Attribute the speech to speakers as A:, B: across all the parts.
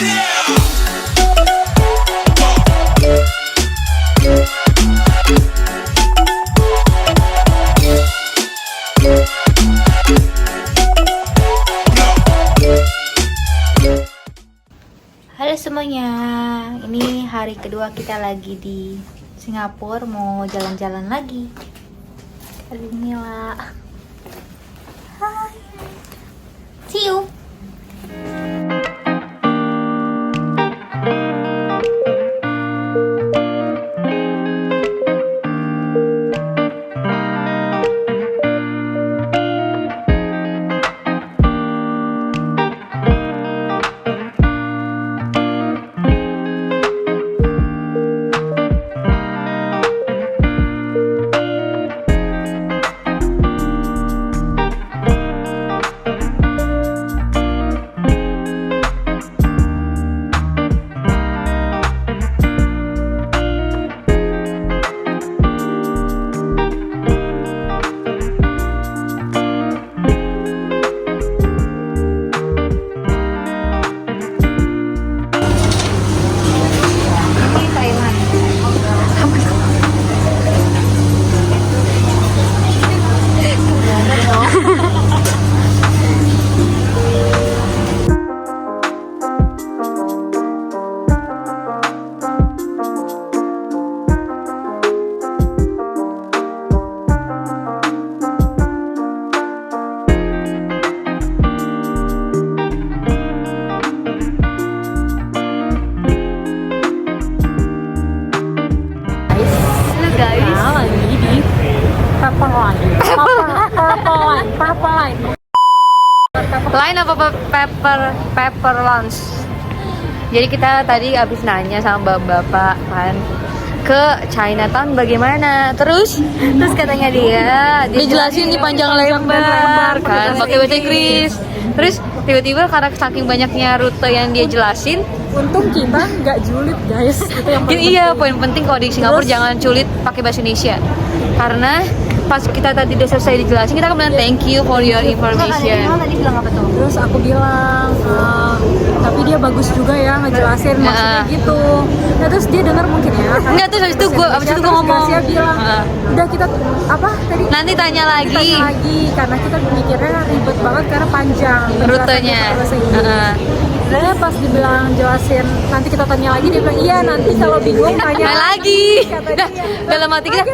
A: Halo semuanya, ini hari kedua kita lagi di Singapura, mau jalan-jalan lagi. Kali ini lah. Hai, see you. Line apa pepper lunch. Jadi kita tadi abis nanya sama bapak kan ke Chinatown bagaimana, terus katanya dia jelasin di panjang lebar kan pakai bahasa Inggris. Terus tiba-tiba karena saking banyaknya rute yang dia jelasin,
B: untung kita nggak julid guys. Itu yang
A: iya, poin penting kalau di Singapura jangan sulit pakai bahasa Indonesia, karena pas kita tadi udah selesai dijelasin, kita bilang thank you for your information.
B: Tadi bilang apa tuh? Terus aku bilang, tapi dia bagus juga ya ngejelasin maksudnya gitu. Nah terus dia dengar mungkin ya.
A: Enggak, terus abis itu gue ngomong.
B: Dia bilang, udah kita apa tadi?
A: Nanti tanya lagi
B: karena kita mikirnya ribet banget karena panjang
A: rutenya.
B: Sebenarnya pas dibilang jelasin nanti kita tanya lagi, dia bilang iya nanti kalau bingung tanya
A: lagi. Dalam hati kita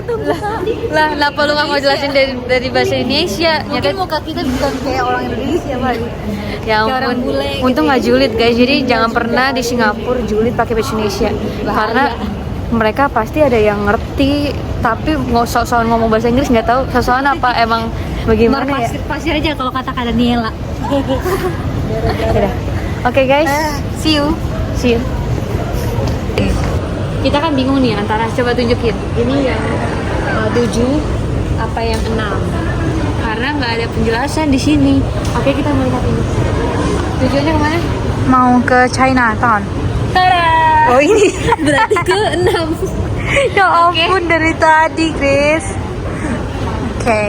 A: lah kenapa lu nggak mau jelasin dari bahasa Indonesia?
B: Mungkin muka kita bukan kayak orang Indonesia Pak.
A: Ya ampun, untung nggak julid guys. Jadi jangan pernah di Singapura julid pakai bahasa Indonesia, karena mereka pasti ada yang ngerti tapi nggak sok-sokan ngomong bahasa Inggris, nggak tahu sok-sokan apa emang bagaimana ya.
B: Pasir aja kalau kata Daniela.
A: Oke guys, see you. Kita kan bingung nih antara, coba tunjukin ini yang 7 apa yang 6, karena nggak ada penjelasan di sini. Oke, kita melihat ini. Tujuannya kemana?
B: Mau ke Chinatown.
A: Tada!
B: Oh ini
A: Berarti ke 6.
B: ya ampun dari tadi Grace. Oke.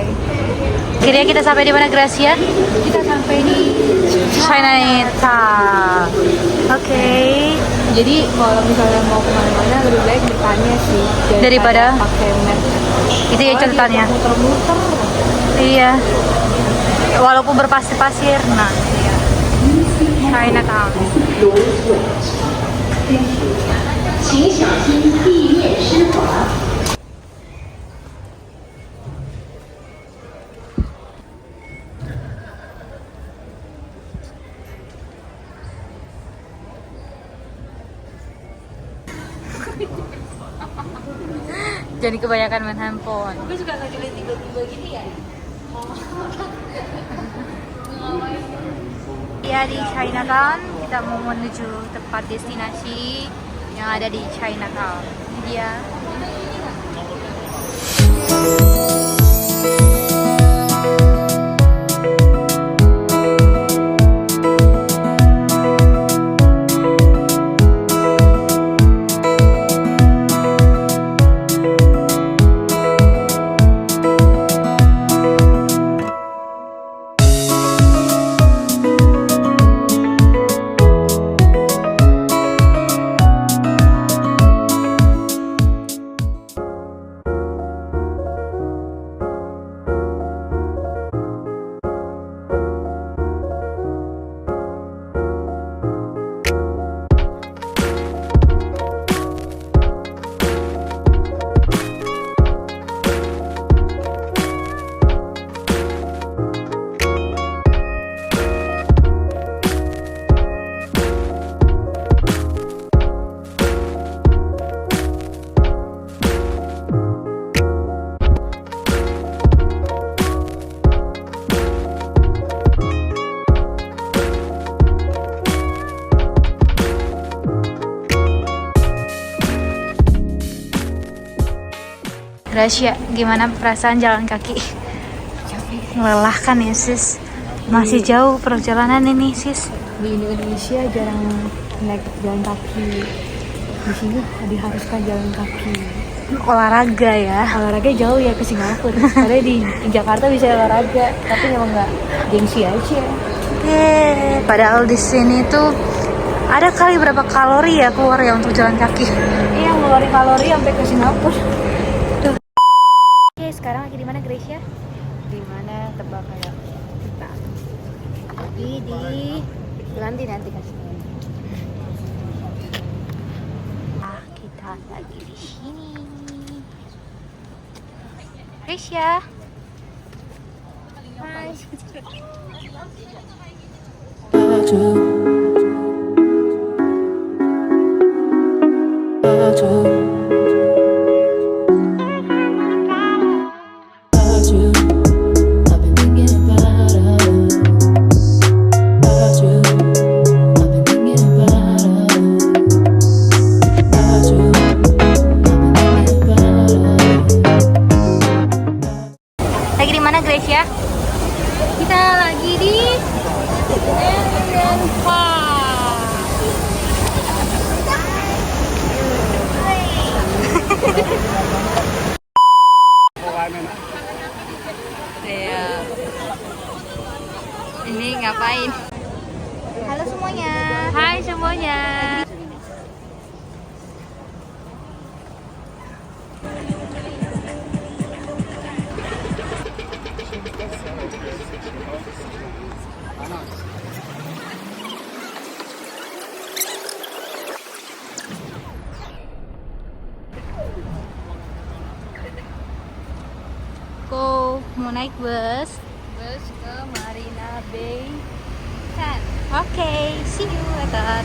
A: Kira kita sampai di mana, Gracia? Kita sampai di
B: Chinatown.
A: Oke. Jadi kalau misalnya mau kemana-mana lebih baik bertanya sih
B: Daripada
A: pakai map.
B: Itu ya ceritanya.
A: Muter-muter.
B: Iya. Walaupun berpasir-pasir. Nah, iya. Chinatown.
C: 请小心地面湿滑。
B: Jadi kebanyakan main handphone.
A: Gue suka ngeliat tiba-tiba gini ya.
B: Ya di Chinatown kita mau menuju tempat destinasi yang ada di Chinatown. Ini dia.
D: Gracia, gimana perasaan jalan kaki? Melelahkan ya sis. Masih jauh perjalanan ini sis.
B: Di Indonesia jarang naik jalan kaki. Di sini diharuskan jalan kaki.
D: Olahraga ya.
B: Olahraga jauh ya ke Singapura. Karena di Jakarta bisa olahraga, tapi emang nggak gengsi aja.
D: Padahal di sini tuh ada kali berapa kalori ya keluar ya untuk jalan kaki.
B: Iya, ngeluarin kalori sampai ke Singapura.
D: Oke, sekarang lagi di mana Gracia?
A: Di mana tebak kayak kita?
D: Di
A: Nanti kasih.
D: kita lagi di sini. Gracia. Hai. Lagi di mana Gracia?
A: Kita lagi di Indian Park. Ini ngapain?
D: Halo semuanya.
A: Hai semuanya.
D: Mau naik bus.
A: Bus ke Marina Bay.
D: Oke, see you later.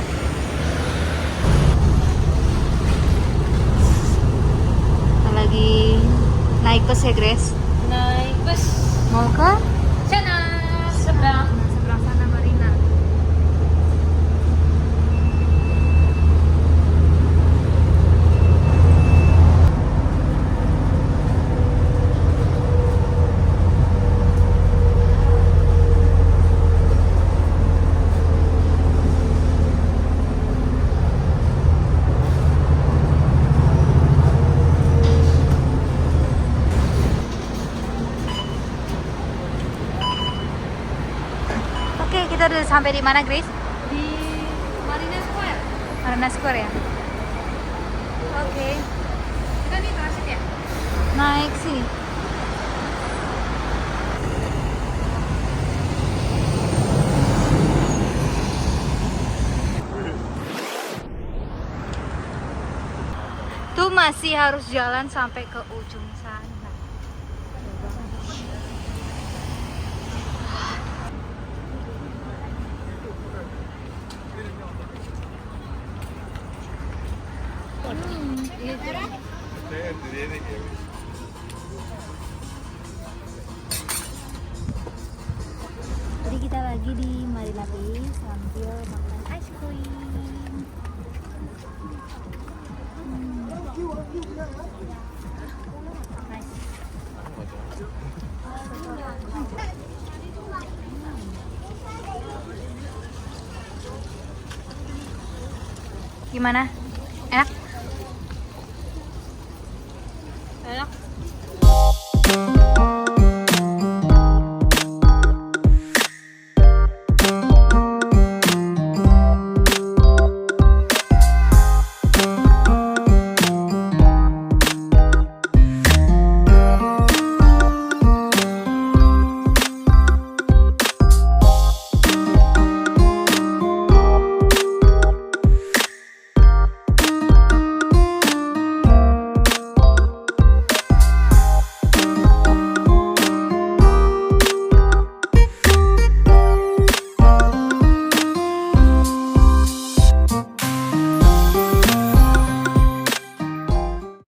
D: Kita lagi naik bus ya Grace.
A: Naik bus.
D: Mau ke
A: Sana seberang sana Marina.
D: Oke, kita udah sampai di mana Grace?
A: Di Marina Square.
D: Marina Square ya. Oke,
A: Kita nih transit ya?
D: naik sini. Tuh masih harus jalan sampai ke ujung sana. Jadi kita lagi di Marina Bay sambil makan ice cream. Gimana? Enak?
A: Enak.